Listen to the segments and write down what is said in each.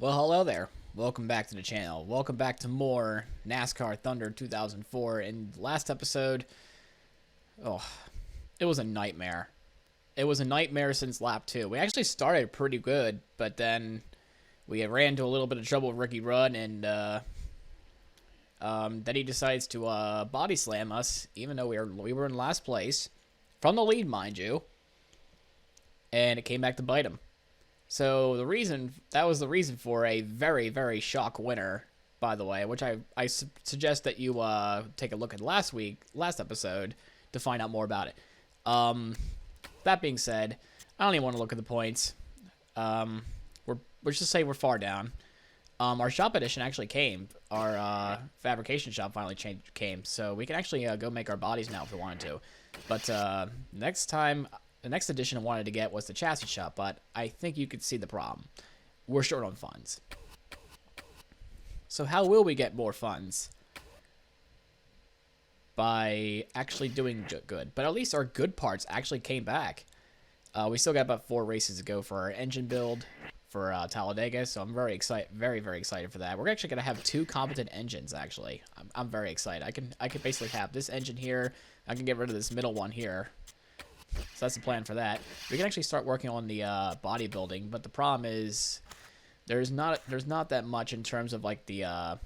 Well, hello there. Welcome back to the channel. Welcome back to more NASCAR Thunder 2004. In the last episode, it was a nightmare. It was a nightmare since lap 2. We actually started pretty good, but then we ran into a little bit of trouble with Ricky Rudd, and then he decides to body slam us, even though we were in last place, from the lead, mind you, and it came back to bite him. So that was the reason for a very, very shock winner, by the way, which I suggest that you take a look at last episode to find out more about it. That being said, I don't even want to look at the points. Let's just say we're far down. Our shop edition actually came. Our fabrication shop finally came, so we can actually go make our bodies now if we wanted to. But the next edition I wanted to get was the chassis shop, but I think you could see the problem. We're short on funds. So how will we get more funds? By actually doing good. But at least our good parts actually came back. We still got about 4 races to go for our engine build for Talladega, so I'm very excited, very, very excited for that. We're actually going to have 2 competent engines, actually. I'm very excited. I can basically have this engine here. I can get rid of this middle one here. So that's the plan for that. We can actually start working on the bodybuilding, but the problem is there's not that much in terms of like the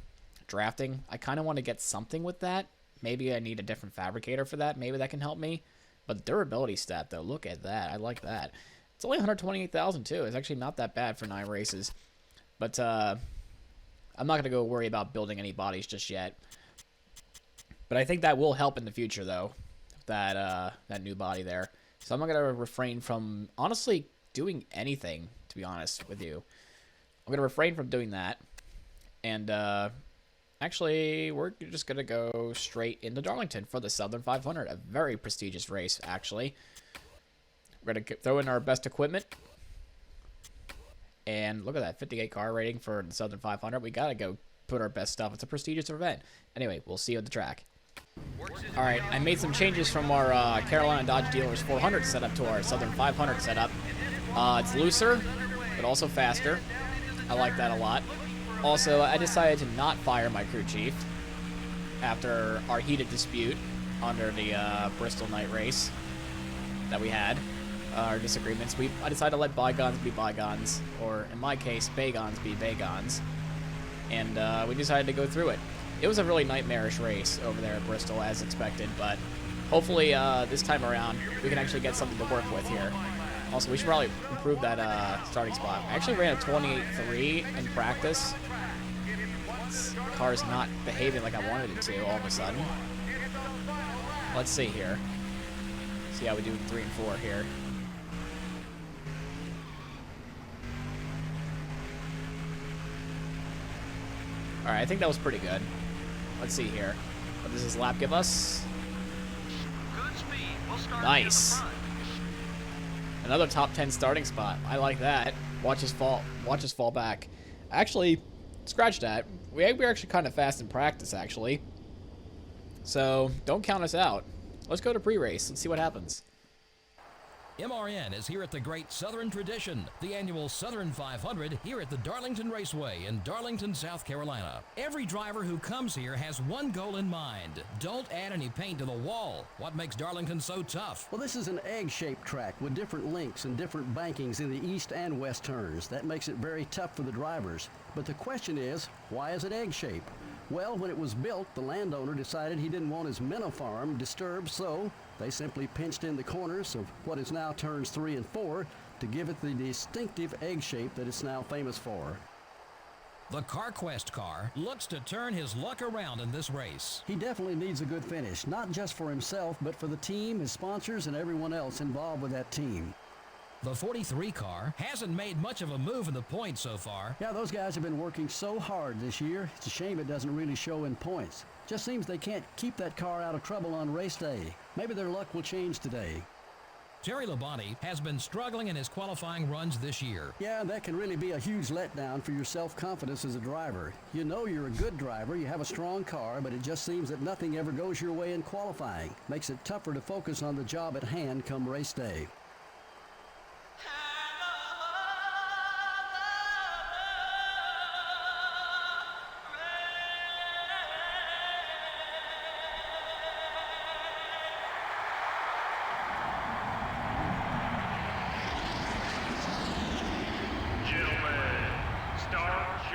drafting. I kind of want to get something with that. Maybe I need a different fabricator for that. Maybe that can help me. But durability stat though, look at that. I like that. It's only 128,000 too. It's actually not that bad for 9 races. But I'm not gonna go worry about building any bodies just yet. But I think that will help in the future though. That new body there. So I'm not going to refrain from, honestly, doing anything, to be honest with you. I'm going to refrain from doing that. And, actually, we're just going to go straight into Darlington for the Southern 500. A very prestigious race, actually. We're going to throw in our best equipment. And look at that, 58 car rating for the Southern 500. We got to go put our best stuff. It's a prestigious event. Anyway, we'll see you at the track. Alright, I made some changes from our Carolina Dodge Dealers 400 setup to our Southern 500 setup. It's looser, but also faster. I like that a lot. Also, I decided to not fire my crew chief after our heated dispute under the Bristol night race that we had. Our disagreements. I decided to let bygones be bygones, or in my case, bagons be bagons. And we decided to go through it. It was a really nightmarish race over there at Bristol, as expected, but hopefully this time around we can actually get something to work with here. Also, we should probably improve that starting spot. I actually ran a 28.3 in practice. This car is not behaving like I wanted it to all of a sudden. Let's see here. See how we do 3 and 4 here. Alright, I think that was pretty good. Let's see here. What does this lap give us? Nice. Another top 10 starting spot. I like that. Watch us fall back. Actually, scratch that. We're actually kind of fast in practice, actually. So, don't count us out. Let's go to pre-race. Let's see what happens. MRN is here at the Great Southern Tradition, the annual Southern 500 here at the Darlington Raceway in Darlington, South Carolina. Every driver who comes here has one goal in mind. Don't add any paint to the wall. What makes Darlington so tough? Well, this is an egg-shaped track with different links and different bankings in the east and west turns. That makes it very tough for the drivers. But the question is, why is it egg-shaped? Well, when it was built, the landowner decided he didn't want his minnow farm disturbed, so they simply pinched in the corners of what is now turns 3 and 4 to give it the distinctive egg shape that it's now famous for. The CarQuest car looks to turn his luck around in this race. He definitely needs a good finish, not just for himself, but for the team, his sponsors, and everyone else involved with that team. The 43 car hasn't made much of a move in the points so far. Yeah, those guys have been working so hard this year. It's a shame it doesn't really show in points. Just seems they can't keep that car out of trouble on race day. Maybe their luck will change today. Terry Labonte has been struggling in his qualifying runs this year. Yeah, that can really be a huge letdown for your self-confidence as a driver. You know you're a good driver, you have a strong car, but it just seems that nothing ever goes your way in qualifying. Makes it tougher to focus on the job at hand come race day.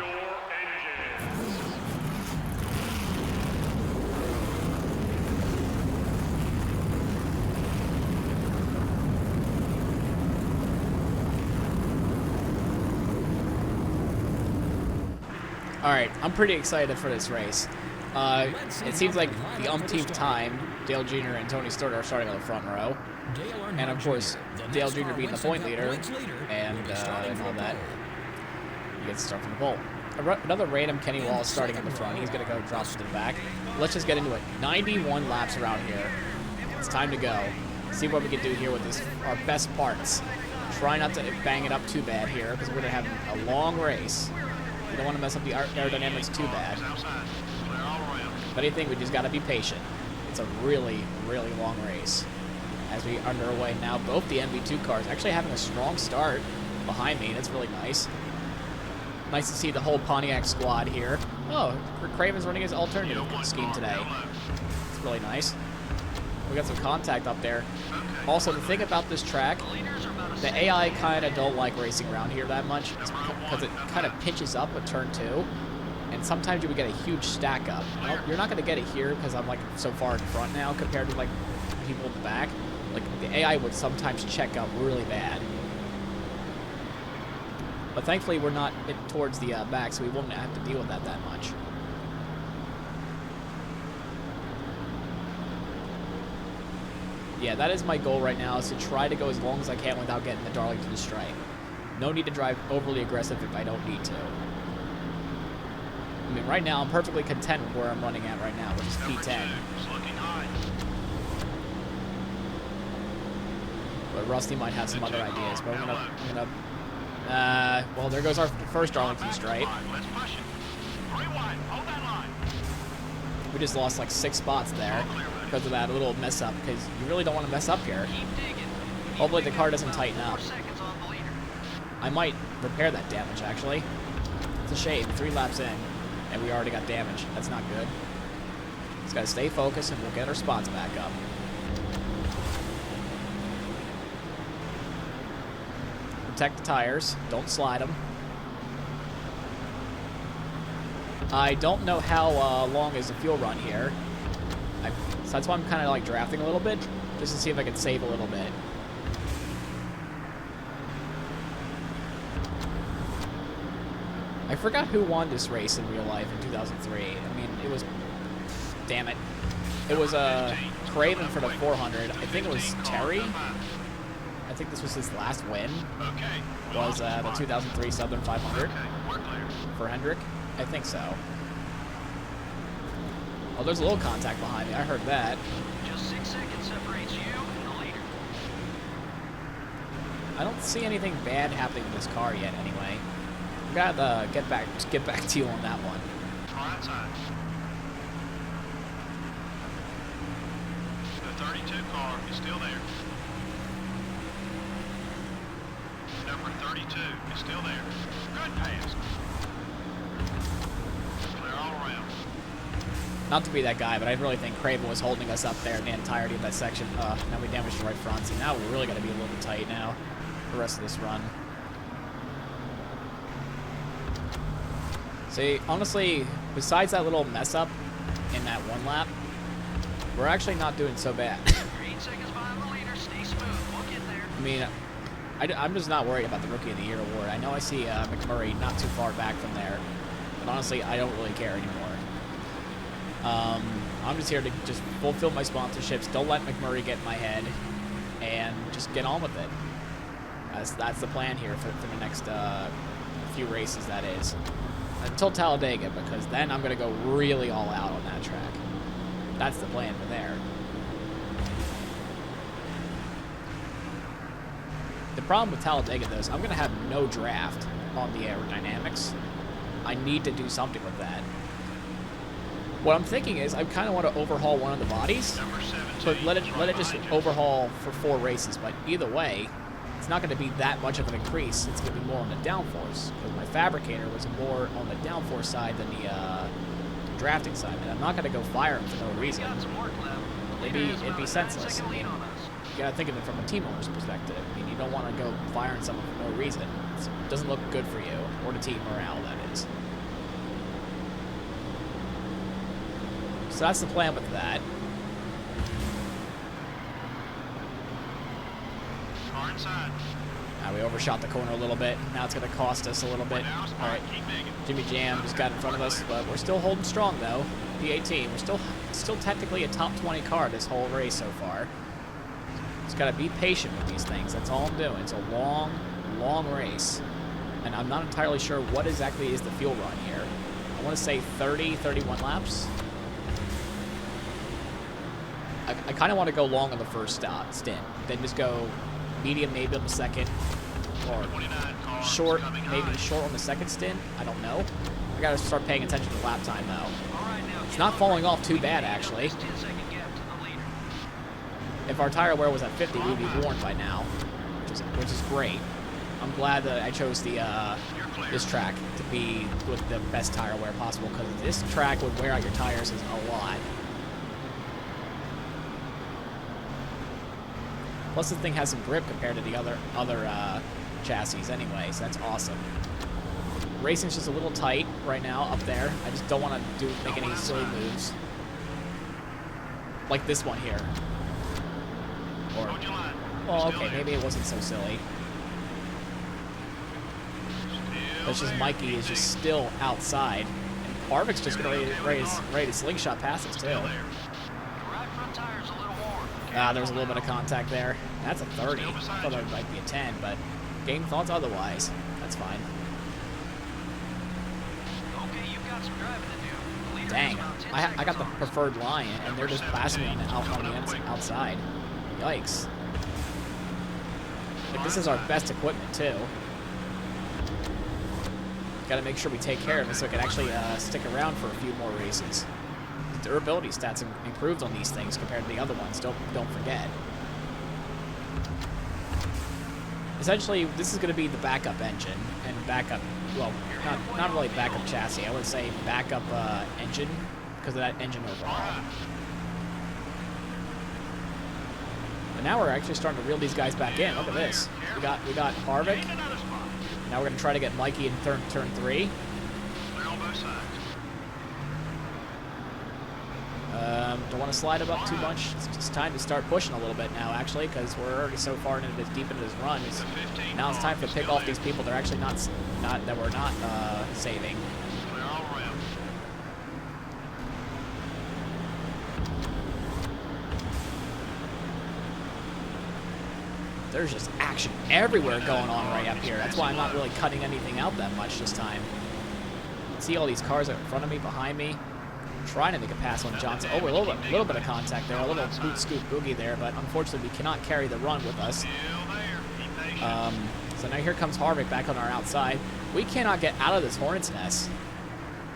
your engines. Alright, I'm pretty excited for this race. It seems like the umpteenth time Dale Jr. and Tony Stewart are starting on the front row. And of course, Dale Jr. being the point leader and all that. He gets to start from the pole. Another random Kenny Wallace starting in the front. He's going to go drop to the back. Let's just get into it. 91 laps around here. It's time to go. See what we can do here with our best parts. Try not to bang it up too bad here because we're going to have a long race. We don't want to mess up the aerodynamics too bad. If anything, we just got to be patient. It's a really, really long race. As we are underway now, both the MV2 cars actually having a strong start behind me. That's really nice. Nice to see the whole Pontiac squad here. Oh, Craven's running his alternative scheme today. It's really nice. We got some contact up there. Also, the thing about this track, the AI kind of don't like racing around here that much because it kind of pitches up at turn 2. And sometimes you would get a huge stack up. You're not going to get it here because I'm like so far in front now compared to like people in the back. Like the AI would sometimes check up really bad. But thankfully we're not towards the back, so we won't have to deal with that much. Yeah, that is my goal right now, is to try to go as long as I can without getting the Darlington strike. No need to drive overly aggressive if I don't need to. I mean, right now I'm perfectly content with where I'm running at right now, which is P10. But Rusty might have some other ideas, but I'm gonna well, there goes our first Darlington strike. We just lost like 6 spots there because of that little mess up, because you really don't want to mess up here. Hopefully the car doesn't tighten up. I might repair that damage, actually. It's a shame, 3 laps in, and we already got damage. That's not good. Just gotta stay focused and we'll get our spots back up. Protect the tires. Don't slide them. I don't know how long is the fuel run here. So that's why I'm kind of like drafting a little bit, just to see if I can save a little bit. I forgot who won this race in real life in 2003. I mean, it was... Damn it. It was Craven for the 400. I think it was Terry. I think this was his last win. Was the 2003 Southern 500 for Hendrick. I think so. Oh, there's a little contact behind me. I heard that. Just 6 seconds separates you and the leader. I don't see anything bad happening with this car yet. Anyway, we gotta get back to you on that one. Right side. The 32 car is still there. Number 32 is still there. Good pass. Clear all around. Not to be that guy, but I really think Craven was holding us up there in the entirety of that section. Now we damaged the right front, so now we're really going to be a little bit tight now for the rest of this run. See, honestly, besides that little mess up in that 1 lap, we're actually not doing so bad. 3 seconds behind the leader. Stay smooth. We'll get there. I mean, I'm just not worried about the Rookie of the Year award. I know I see McMurray not too far back from there, but honestly, I don't really care anymore. I'm just here to just fulfill my sponsorships. Don't let McMurray get in my head, and just get on with it. That's the plan here for the next few races, that is. Until Talladega, because then I'm going to go really all out on that track. That's the plan for there. The problem with Talladega, though, is I'm going to have no draft on the aerodynamics. I need to do something with that. What I'm thinking is I kind of want to overhaul one of the bodies, but let it just overhaul for 4 races. But either way, it's not going to be that much of an increase. It's going to be more on the downforce, because my fabricator was more on the downforce side than the drafting side. And I'm not going to go fire him for no reason. It'd be senseless. I mean, gotta think of it from a team owner's perspective. I mean, you don't want to go firing someone for no reason. It doesn't look good for you, or the team morale, that is. So that's the plan with that. Car inside. We overshot the corner a little bit. Now it's going to cost us a little bit. Now All right, keep digging. Jimmy Jam just got in front of us, but we're still holding strong though. P18, we're still technically a top 20 car this whole race so far. Just got to be patient with these things. That's all I'm doing. It's a long, long race, and I'm not entirely sure what exactly is the fuel run here. I want to say 30, 31 laps. I kind of want to go long on the first stint, then just go medium maybe on the second, or 29 cars short, coming maybe high. short on the second stint. I don't know. I gotta start paying attention to lap time though. All right, now It's get not on falling right. off too We bad need to actually. get this 10-second gap to the leader. If our tire wear was at 50, we'd be warned by now, which is great. I'm glad that I chose the this track to be with the best tire wear possible, because this track would wear out your tires is a lot. Plus, the thing has some grip compared to the other chassis anyway, so that's awesome. Racing's just a little tight right now up there. I just don't want to make any silly moves. Like this one here. Or, Hold your line. well, Still okay, there. maybe it wasn't so silly. Still It's just there. Mikey Keep is just digging. still outside. And Harvick's just ready to slingshot past us, too. Still there. The right front tire's a little warm. There was a little bit of contact there. That's a 30. I thought that might be a 10, but game thoughts otherwise. That's fine. Okay, you've got some driving to do. The leader Dang, has about 10 I got the seconds on us. preferred line, and they're just blasting me on the outside. Yikes. Like, this is our best equipment, too. Gotta make sure we take care of it so it can actually stick around for a few more races. The durability stats improved on these things compared to the other ones, don't forget. Essentially, this is going to be the backup engine, and backup, well, not really backup chassis, I would say backup engine, because of that engine overhaul. But now we're actually starting to reel these guys back in. Look at this. We got Harvick. Gain another spot. Now we're going to try to get Mikey in turn 3. Clear on both sides. Don't want to slide him up too much. It's time to start pushing a little bit now, actually, because we're already so far into this, deep into this run. Now it's time to pick off these people that are actually not that we're not saving. Clear all around. There's just action everywhere going on right up here. That's why I'm not really cutting anything out that much this time. See all these cars in front of me, behind me. I'm trying to make a pass on Johnson. Oh, a little bit of contact there, a little boot scoot boogie there, but unfortunately we cannot carry the run with us. Still there. Keep patient. So now here comes Harvick back on our outside. We cannot get out of this hornet's nest.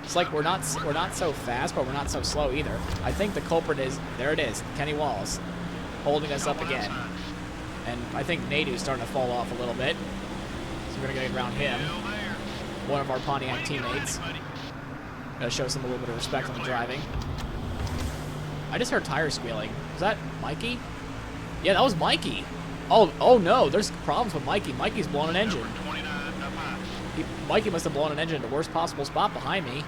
It's like we're not so fast, but we're not so slow either. I think the culprit is, there it is, Kenny Walls, holding us up again. And I think Nadu's starting to fall off a little bit. So we're gonna get around him, Still there. one of our Pontiac Wait, get ready, teammates. buddy. Gotta show some a little bit of respect on the driving. I just heard tires squealing. Was that Mikey? Yeah, that was Mikey. Oh no, there's problems with Mikey. Mikey's blown an engine. Number 29 up high. Mikey must have blown an engine in the worst possible spot behind me. You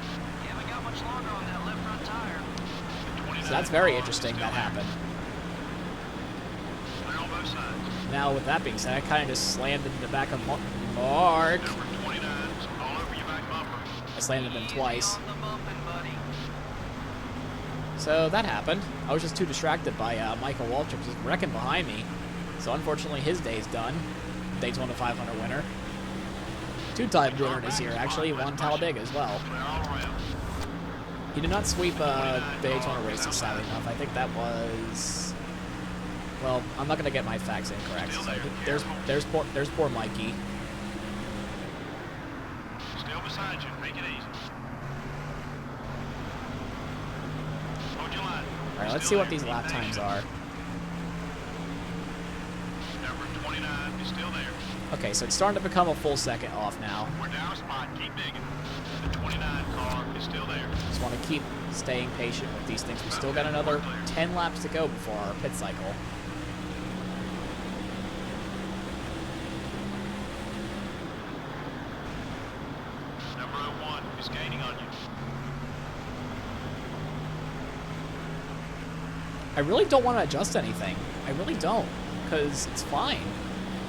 haven't got much longer on that left front tire. So that's very interesting that happened. Clear on both sides. Now, with that being said, I kind of just slammed into the back of Mark. Number 29 all over your back bumper. I slammed him twice. On the bumping, buddy. So that happened. I was just too distracted by Michael Waltrip just wrecking behind me. So unfortunately, his day's done. Daytona 500 winner. Two-time winner this year, actually. Won Talladega as well. Clear all around. He did not sweep Daytona races, sadly enough. I think that was... Well, I'm not going to get my facts incorrect. So there's poor Mikey. Still beside you. Make it easy. Hold your line. All right, let's see Still what there. these Keep lap times patient. are. Number 29 is still there. Okay, so it's starting to become a full second off now. We're down a spot. Keep digging. The 29 car is still there. Just want to keep staying patient with these things. We still got another 10 laps to go before our pit cycle. It's gaining on you. I really don't want to adjust anything. I really don't, because it's fine.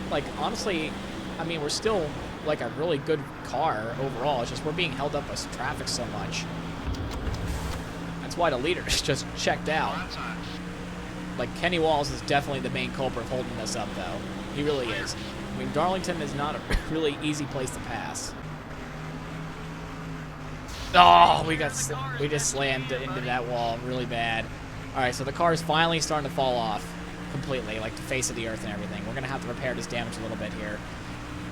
Like, honestly, I mean, we're still, like, a really good car overall. It's just we're being held up by traffic so much. That's why the leader is just checked out. Right side. Like, Kenny Walls is definitely the main culprit holding us up, though. He really is. I mean, Darlington is not a really easy place to pass. Oh, we just slammed into that wall really bad. All right, so the car is finally starting to fall off completely, like the face of the earth and everything. We're gonna have to repair this damage a little bit here.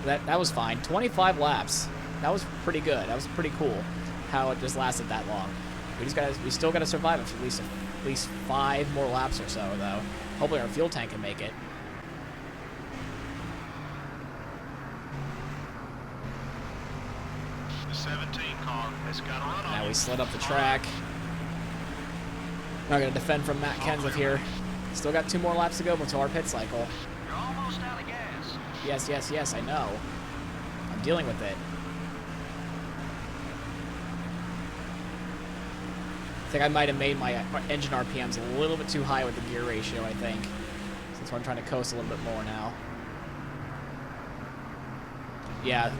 That was fine. 25 laps. That was pretty good. That was pretty cool. How it just lasted that long. We still gotta survive it for at least 5 more laps or so, though. Hopefully our fuel tank can make it. The 17 car has got to run on Now you. we slid up the track. Not gonna defend from Matt Kenseth here. Still got 2 more laps to go before our pit cycle. You're almost out of gas. Yes, yes, yes, I know. I'm dealing with it. I think I might have made my engine RPMs a little bit too high with the gear ratio, I think. That's why I'm trying to coast a little bit more now. Yeah,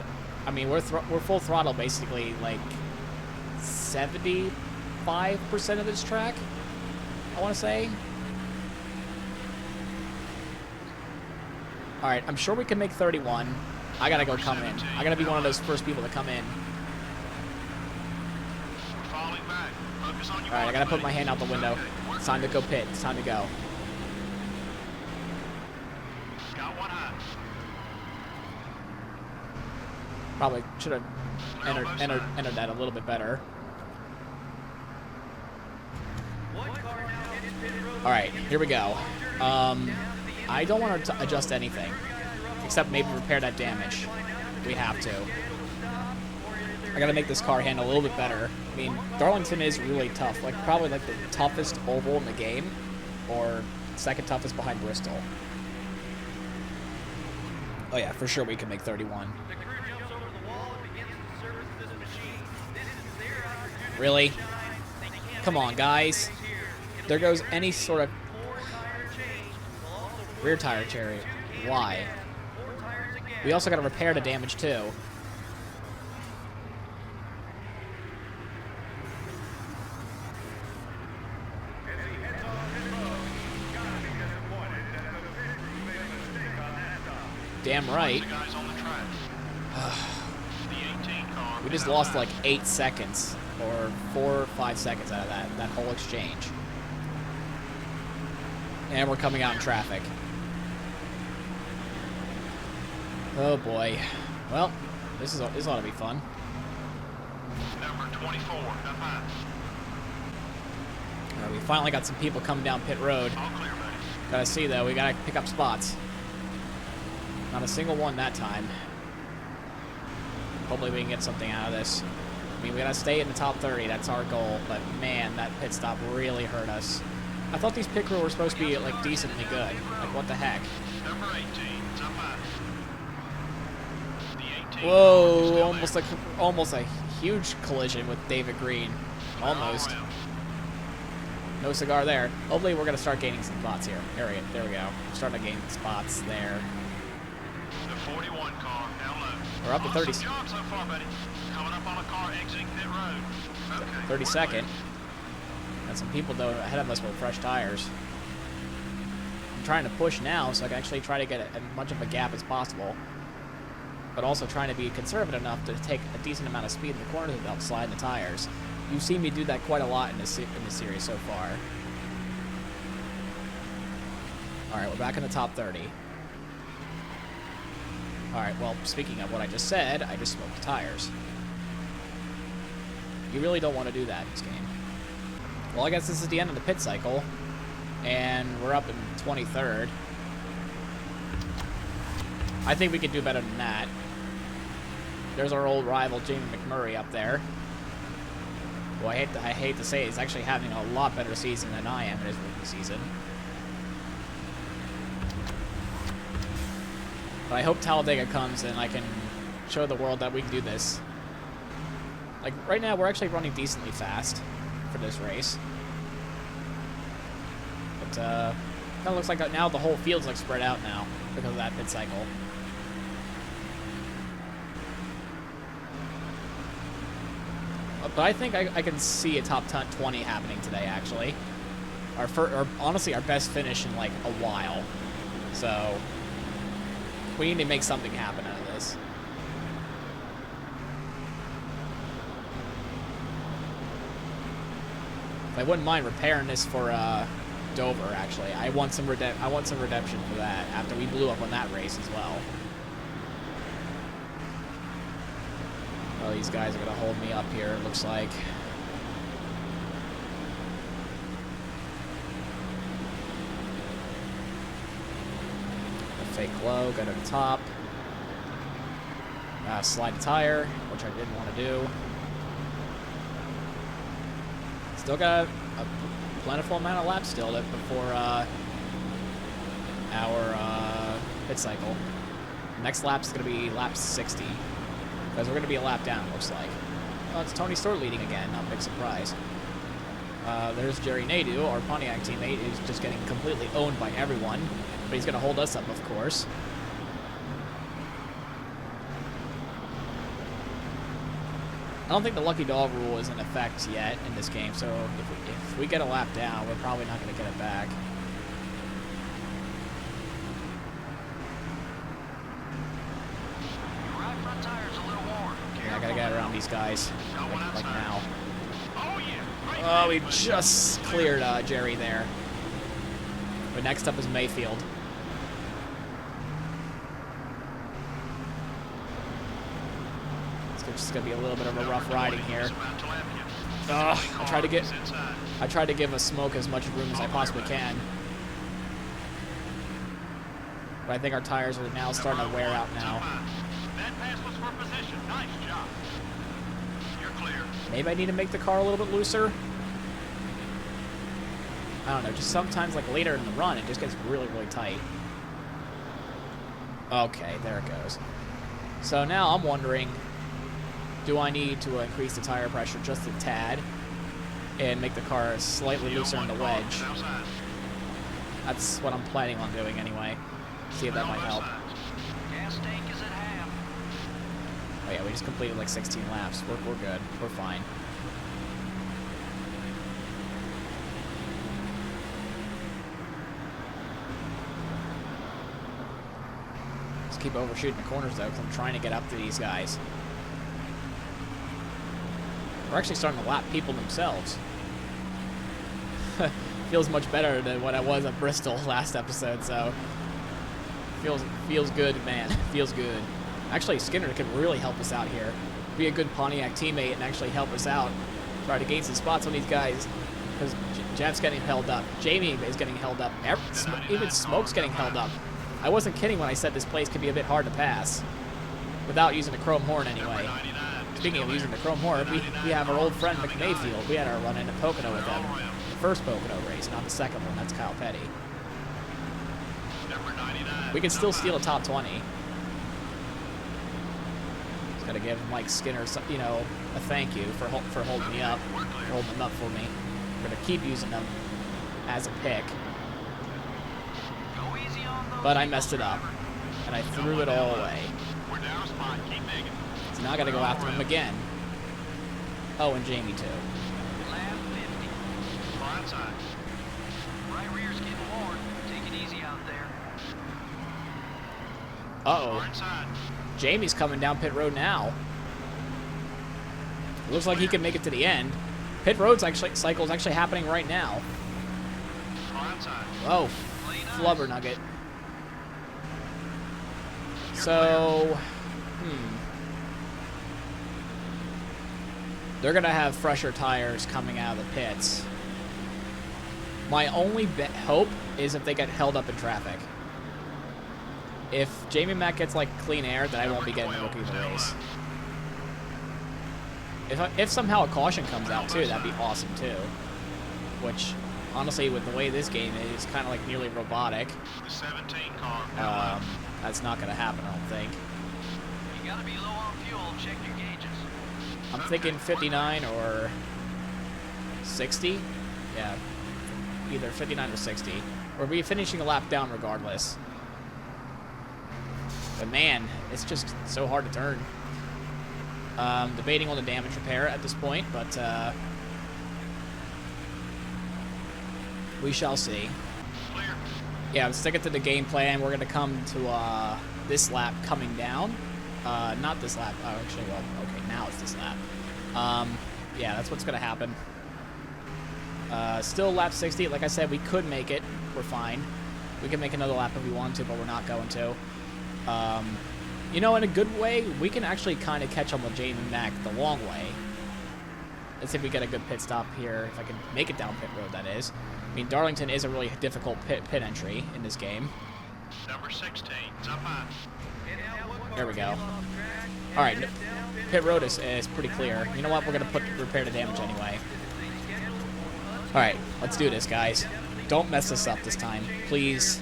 I mean, we're full throttle basically, like 75% of this track, I want to say. All right, I'm sure we can make 31. I gotta go come in. I gotta be one of those first people to come in. We're falling back. Focus on your All right, I gotta mark, put my buddy. hand out the window. Okay, It's time to go pit. It's time to go. got one high. Probably should have entered that a little bit better. All right, here we go. I don't want to adjust anything, except maybe repair that damage. We have to. I gotta make this car handle a little bit better. I mean, Darlington is really tough. Like, probably like the toughest oval in the game, or second toughest behind Bristol. Oh yeah, for sure we can make 31. Really? Come on, guys. There goes any sort of rear tire cherry. Why? We also got to repair the damage too. Damn right. The guys on the track. The 18 car. We just lost like 8 seconds, or 4 or 5 seconds out of that whole exchange. And we're coming out in traffic. Oh boy. Well, this ought to be fun. Number 24. Up high. We finally got some people coming down pit road. All clear, buddy. Gotta see though, we gotta pick up spots. Not a single one that time. Hopefully we can get something out of this. I mean, we gotta stay in the top 30, that's our goal, but man, that pit stop really hurt us. I thought these pit crew were supposed to be like decently good. Like, what the heck? Number 18. It's up high. The 18 car is Whoa, still almost a huge collision with David Green. there. Almost. All around. No cigar there. Hopefully we're gonna start gaining some spots here. There we go. We're starting to gain spots there. The 41 car down low. We're up to 30. Awesome job so far, buddy. Coming up on a car exiting pit road. Okay. 32nd. Got some people though ahead of us with fresh tires. I'm trying to push now so I can actually try to get as much of a gap as possible. But also trying to be conservative enough to take a decent amount of speed in the corners without sliding the tires. You've seen me do that quite a lot in this series so far. Alright, we're back in the top 30. Alright, well, speaking of what I just said, I just smoked the tires. You really don't want to do that in this game. Well, I guess this is the end of the pit cycle, and we're up in 23rd. I think we could do better than that. There's our old rival, Jamie McMurray, up there. Well, I hate to say it, he's actually having a lot better season than I am in his rookie season. But I hope Talladega comes and I can show the world that we can do this. Like, right now, we're actually running decently fast for this race. But, kind of looks like now the whole field's, like, spread out now because of that pit cycle. But I think I can see a top 20 happening today, actually. Or honestly, our best finish in, like, a while. So, we need to make something happen out of this. I wouldn't mind repairing this for Dover. Actually, I want some redemption for that after we blew up on that race as well. Oh, these guys are gonna hold me up here. It looks like. A fake low, go to the top. Slide the tire, which I didn't want to do. Still got a plentiful amount of laps still before our pit cycle. Next lap's going to be lap 60. Because we're going to be a lap down, it looks like. Oh, it's Tony Stewart leading again. Not a big surprise. There's Jerry Nadeau, our Pontiac teammate, who's just getting completely owned by everyone. But he's going to hold us up, of course. I don't think the lucky dog rule is in effect yet in this game, so if we get a lap down, we're probably not going to get it back. Your right front tire's a little worn. Yeah, I got to get around these guys, like now. Oh, yeah. Oh, we just cleared Jerry there. But next up is Mayfield. It's going to be a little bit of a rough riding here. Ugh, I tried to give a smoke as much room as I possibly can. But I think our tires are now starting to wear out now. That pass was for position. Nice job. You're clear. Maybe I need to make the car a little bit looser. I don't know, just sometimes like later in the run, it just gets really, really tight. Okay, there it goes. So now I'm wondering, do I need to increase the tire pressure just a tad and make the car slightly looser in the wedge? That's what I'm planning on doing anyway. See if that might help. Gas tank is at half. Oh yeah, we just completed like 16 laps. We're good. We're fine. Just keep overshooting the corners though, because I'm trying to get up to these guys. We're actually starting to lap people themselves. Feels much better than what I was at Bristol last episode, so feels good, man. Feels good. Actually, Skinner could really help us out here. Be a good Pontiac teammate and actually help us out. Try to gain some spots on these guys, because Jeff's getting held up. Jamie is getting held up. Even Smoke's getting held up. I wasn't kidding when I said this place could be a bit hard to pass, without using the chrome horn anyway. Speaking of using the chrome horn, we have our old friend McMayfield. We had our run into Pocono with him. The first Pocono race, not the second one. That's Kyle Petty. We can still steal a top 20. Just gotta give Mike Skinner, you know, a thank you for holding me up, for holding them up for me. We're gonna keep using them as a pick. Go easy on those. But I messed it up, and I threw it all away. We're down a spot. Keep making. So now I gotta go after him again. Oh, and Jamie too. Lap 50. Far side. Right rear's getting worn. Take it easy out there. Uh-oh. Far inside. Jamie's coming down pit road now. It looks like he can make it to the end. Pit road's cycle's actually happening right now. Far inside. Oh, flubber nugget. So, they're gonna have fresher tires coming out of the pits. My only hope is if they get held up in traffic. If Jamie Mack gets like clean air, then I won't be getting the rookie of the race. If somehow a caution comes out too, that'd be awesome too. Which, honestly, with the way this game is, kind of like nearly robotic. The 17 car. That's not gonna happen, I don't think. You gotta be low on fuel. Check your gauges. I'm thinking 59 or 60. Yeah, either 59 or 60. We'll be finishing a lap down regardless. But man, it's just so hard to turn. Debating on the damage repair at this point, but we shall see. Yeah, I'm sticking to the game plan. We're going to come to this lap coming down. Not this lap. Oh, actually, well, okay, now it's this lap. Yeah, that's what's going to happen. Still lap 60. Like I said, we could make it. We're fine. We can make another lap if we want to, but we're not going to. You know, in a good way, we can actually kind of catch up with Jamie Mack the long way. Let's see if we get a good pit stop here. If I can make it down pit road, that is. I mean, Darlington is a really difficult pit entry in this game. Number 16, up high. There we go. All right, pit road is pretty clear. You know what? We're going to repair the damage anyway. All right, let's do this, guys. Don't mess this up this time, please.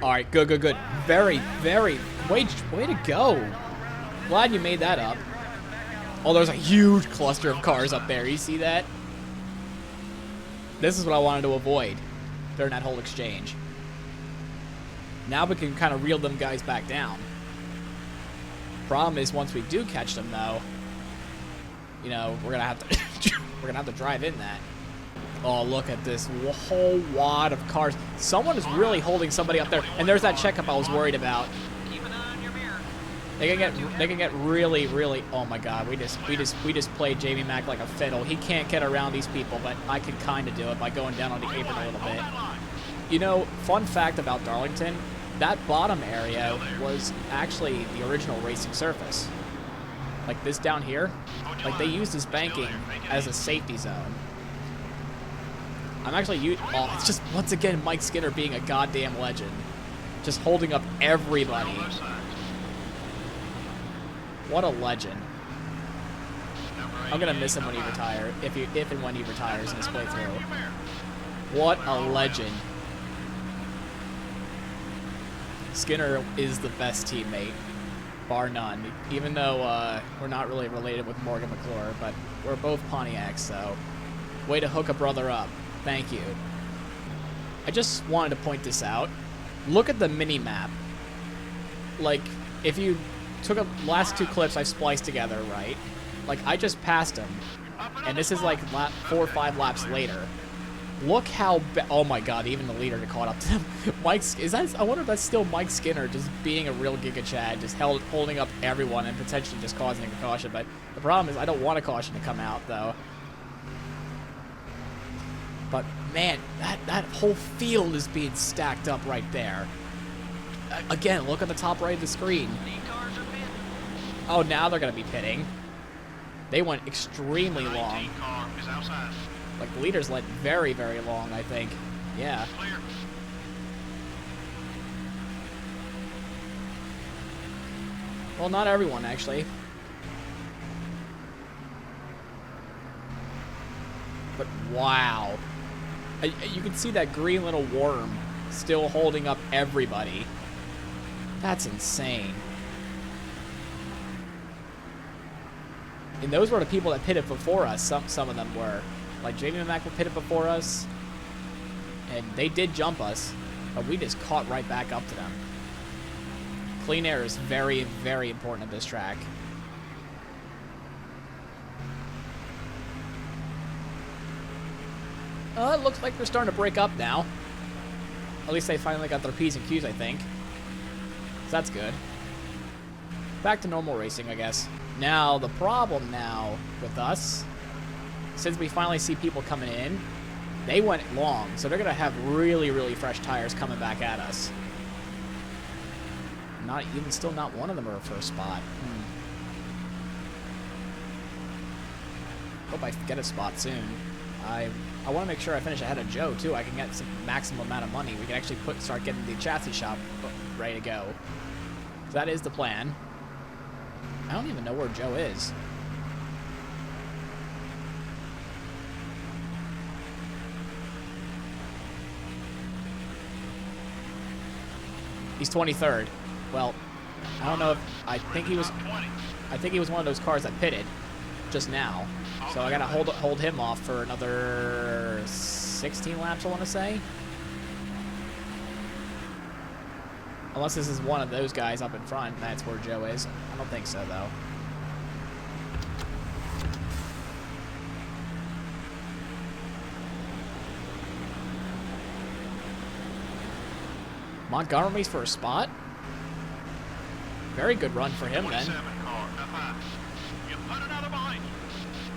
All right, good. Very, way to go. Glad you made that up. Oh, there's a huge cluster of cars up there. You see that? This is what I wanted to avoid during that whole exchange. Now we can kind of reel them guys back down. Problem is, once we do catch them, though, you know, we're gonna have to drive in that. Oh, look at this whole wad of cars. Someone is really holding somebody up there. And there's that checkup I was worried about. Keep an eye on your mirror. They can get really. Oh my God, we just played Jamie Mack like a fiddle. He can't get around these people, but I could kind of do it by going down on the apron a little bit. You know, fun fact about Darlington, that bottom area was actually the original racing surface. Like this down here, like they used this banking as a safety zone. I'm actually oh, it's just, once again, Mike Skinner being a goddamn legend. Just holding up everybody. What a legend. I'm going to miss him when he retires, if and when he retires in this playthrough. What a legend. Skinner is the best teammate, bar none. Even though we're not really related with Morgan McClure, but we're both Pontiacs, so way to hook a brother up. Thank you. I just wanted to point this out. Look at the mini-map. Like, if you took the last two clips I spliced together, right? Like, I just passed him. And this is like 4 or 5 laps later. Look how oh my God, even the leader caught up to him. I wonder if that's still Mike Skinner just being a real Gigachad, just holding up everyone and potentially just causing a caution. But the problem is I don't want a caution to come out, though. But man, that whole field is being stacked up right there. Again, look at the top right of the screen. Oh, now they're going to be pitting. They went extremely long. Like, the leaders went very, very long, I think. Yeah. Well, not everyone, actually. But wow. You can see that green little worm still holding up everybody. That's insane. And those were the people that pitted before us. Some of them were. Like, Jamie and Mack were pitted before us. And they did jump us. But we just caught right back up to them. Clean air is very, very important at this track. It looks like they're starting to break up now. At least they finally got their P's and Q's, I think. So that's good. Back to normal racing, I guess. Now, the problem now with us, since we finally see people coming in, they went long, so they're going to have really, really fresh tires coming back at us. Still not one of them are a first spot. Hope I get a spot soon. I want to make sure I finish ahead of Joe, too. I can get some maximum amount of money. We can actually start getting the chassis shop ready to go. So that is the plan. I don't even know where Joe is. He's 23rd. Well, I don't know if I think he was one of those cars that pitted just now. So I gotta hold him off for another 16 laps, I want to say. Unless this is one of those guys up in front, that's where Joe is. I don't think so, though. Montgomery's for a spot. Very good run for him, then. You put another behind you.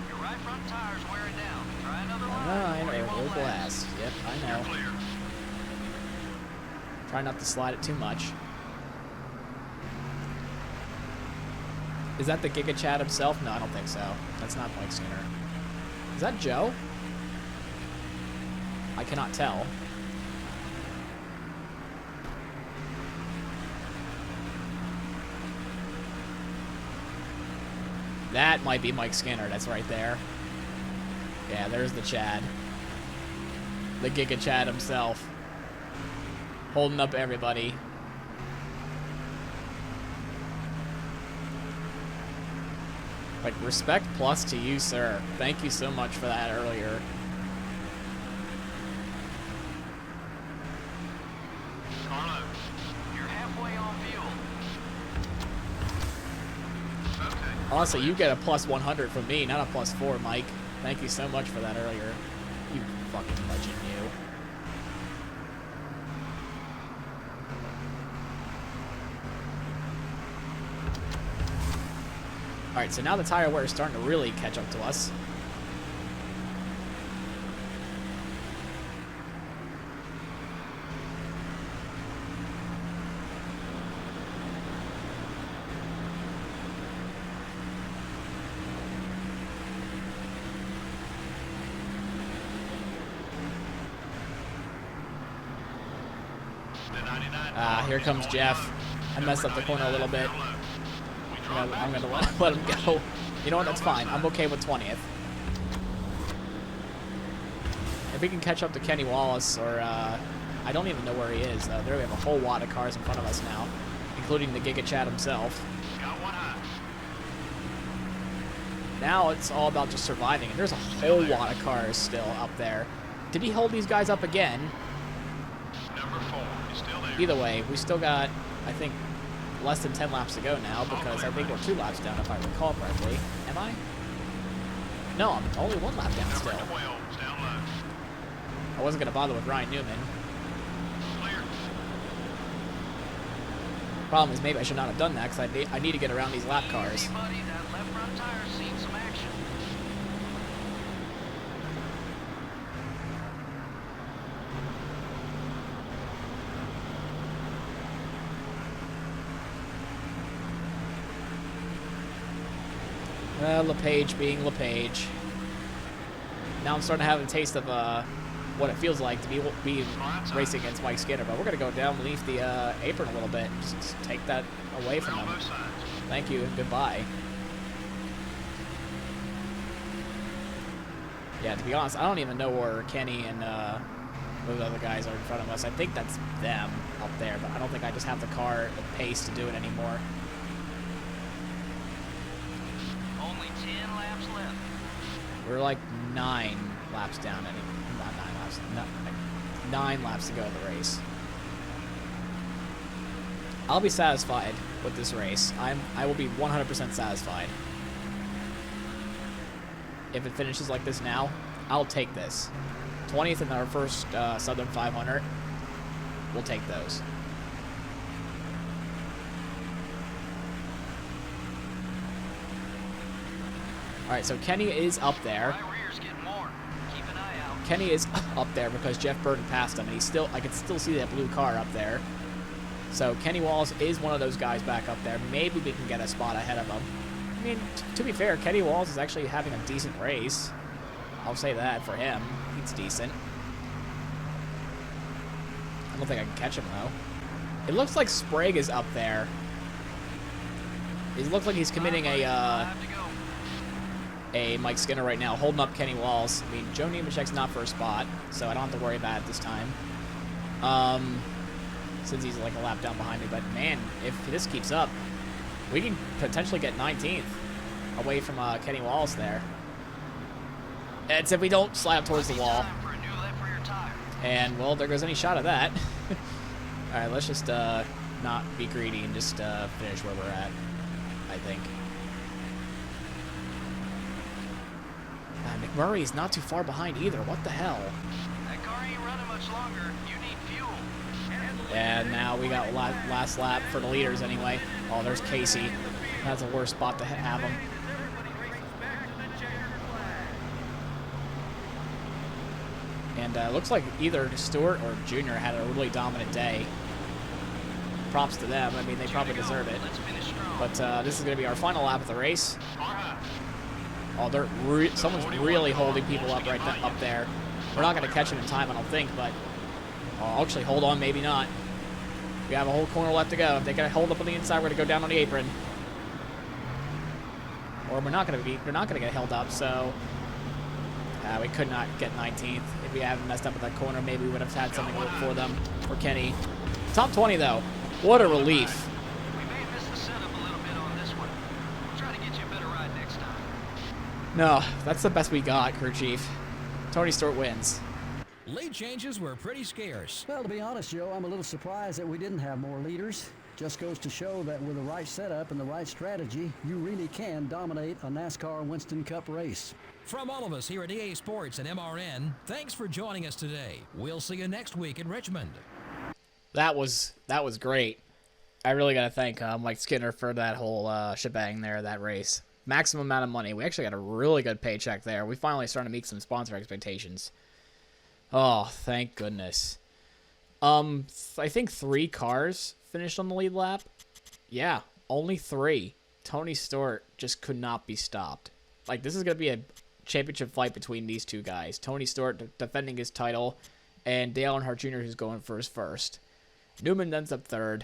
Your right front tire's wearing down. Try another line. I or you know. won't We'll last. blast. Yep, I know. Clear. Try not to slide it too much. Is that the Gigachad himself? No, I don't think so. That's not Mike Skinner. Is that Joe? I cannot tell. That might be Mike Skinner. That's right there. Yeah, there's the Chad. The Gigachad himself. Holding up everybody. Like, respect plus to you, sir. Thank you so much for that earlier. Carlo. You're halfway on fuel. Okay. Honestly, you get a plus 100 from me, not a plus 4, Mike. Thank you so much for that earlier. You fucking legend, you. Alright, so now the tire wear is starting to really catch up to us. Here comes Jeff. I messed up the corner a little bit. I'm gonna let him go. You know what? That's fine. I'm okay with 20th. If we can catch up to Kenny Wallace, or I don't even know where he is. Though. There we have a whole lot of cars in front of us now, including the Gigachad himself. Got one high. Now it's all about just surviving, and there's a whole lot of cars still up there. Did he hold these guys up again? Number 4 is still there. Either way, we still got, I think, less than 10 laps to go now, because I think we're 2 laps down, if I recall correctly. Am I? No, I'm only 1 lap down still. Number 12 is down low. I wasn't going to bother with Ryan Newman. Clear. Problem is, maybe I should not have done that, because I need to get around these lap cars. Easy, buddy. That left front tire's seen some action. LePage being LePage. Now I'm starting to have a taste of what it feels like to be racing against Mike Skinner, but we're going to go down beneath the apron a little bit. Just take that away from We're on him. both sides. Thank you and goodbye. Yeah, to be honest, I don't even know where Kenny and those other guys are in front of us. I think that's them up there, but I don't think I just have the car the pace to do it anymore. Only 10 laps left. We're like 9 laps down. Not 9 laps. Not, like 9 laps to go in the race. I'll be satisfied with this race. I will be 100% satisfied. If it finishes like this now, I'll take this. 20th in our first Southern 500. We'll take those. Alright, so Kenny is up there. Right rear's getting more. Keep an eye out. Kenny is up there because Jeff Burton passed him, and I can still see that blue car up there. So Kenny Wallace is one of those guys back up there. Maybe we can get a spot ahead of him. I mean, to be fair, Kenny Wallace is actually having a decent race. I'll say that for him. He's decent. I don't think I can catch him, though. It looks like Sprague is up there. It looks like he's committing a Mike Skinner right now, holding up Kenny Walls. I mean, Joe Nemechek's not for a spot, so I don't have to worry about it this time. Since he's like a lap down behind me. But man, if this keeps up, we can potentially get 19th away from Kenny Walls there. It's if we don't slide up towards the wall. And, well, there goes any shot of that. Alright, let's just not be greedy and just finish where we're at, I think. McMurray's not too far behind either. What the hell? That car ain't running much longer. You need fuel. And now we got last lap for the leaders anyway. Oh, there's Casey. That's a worse spot to have him. And looks like either Stewart or Junior had a really dominant day. Props to them. I mean, they probably deserve it. But this is going to be our final lap of the race. Oh, someone's really holding people up up there. We're not going to catch them in time, I don't think, but actually, hold on, maybe not. We have a whole corner left to go. If they got to hold up on the inside, we're going to go down on the apron. Or we're not going to get held up, so we could not get 19th. If we hadn't messed up with that corner, maybe we would have had something for them, for Kenny. Top 20, though. What a relief. We may have missed the setup a little bit on this one. We'll try to get you a better ride next time. No, that's the best we got, crew chief. Tony Stewart wins. Lead changes were pretty scarce. Well, to be honest, Joe, I'm a little surprised that we didn't have more leaders. Just goes to show that with the right setup and the right strategy, you really can dominate a NASCAR Winston Cup race. From all of us here at EA Sports and MRN, thanks for joining us today. We'll see you next week in Richmond. That was great. I really got to thank Mike Skinner for that whole shebang there, that race. Maximum amount of money. We actually got a really good paycheck there. We finally started to meet some sponsor expectations. Oh, thank goodness. I think 3 cars finished on the lead lap. Yeah, only 3. Tony Stewart just could not be stopped. Like, this is going to be a championship fight between these two guys. Tony Stewart defending his title, and Dale Earnhardt Jr., who's going for his first. Newman ends up 3rd.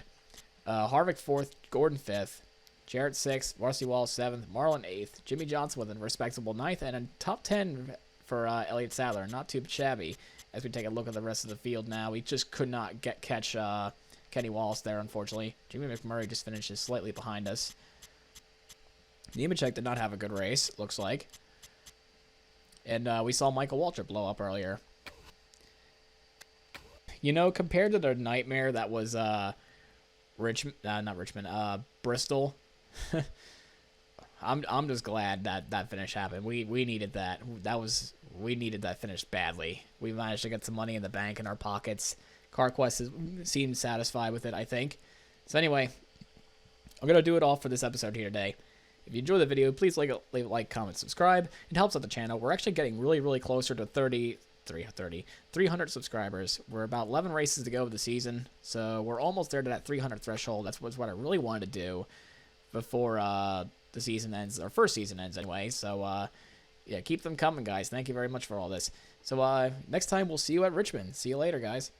Harvick 4th. Gordon 5th. Jarrett 6th. Marcy Wallace 7th. Marlin 8th. Jimmy Johnson with a respectable 9th. And a top 10 for Elliott Sadler. Not too shabby. As we take a look at the rest of the field now, we just could not catch Kenny Wallace there, unfortunately. Jimmy McMurray just finishes slightly behind us. Nemechek did not have a good race, looks like. And we saw Michael Waltrip blow up earlier. You know, compared to the nightmare that was Bristol, I'm just glad that finish happened. We needed that. We needed that finish badly. We managed to get some money in the bank in our pockets. CarQuest seemed satisfied with it, I think. So anyway, I'm going to do it all for this episode here today. If you enjoyed the video, please leave a like, comment, subscribe. It helps out the channel. We're actually getting really, really closer to 300 subscribers. We're about 11 races to go of the season, so we're almost there to that 300 threshold. That's what I really wanted to do before the season ends, our first season ends anyway. So, yeah, keep them coming, guys. Thank you very much for all this. So, next time we'll see you at Richmond. See you later, guys.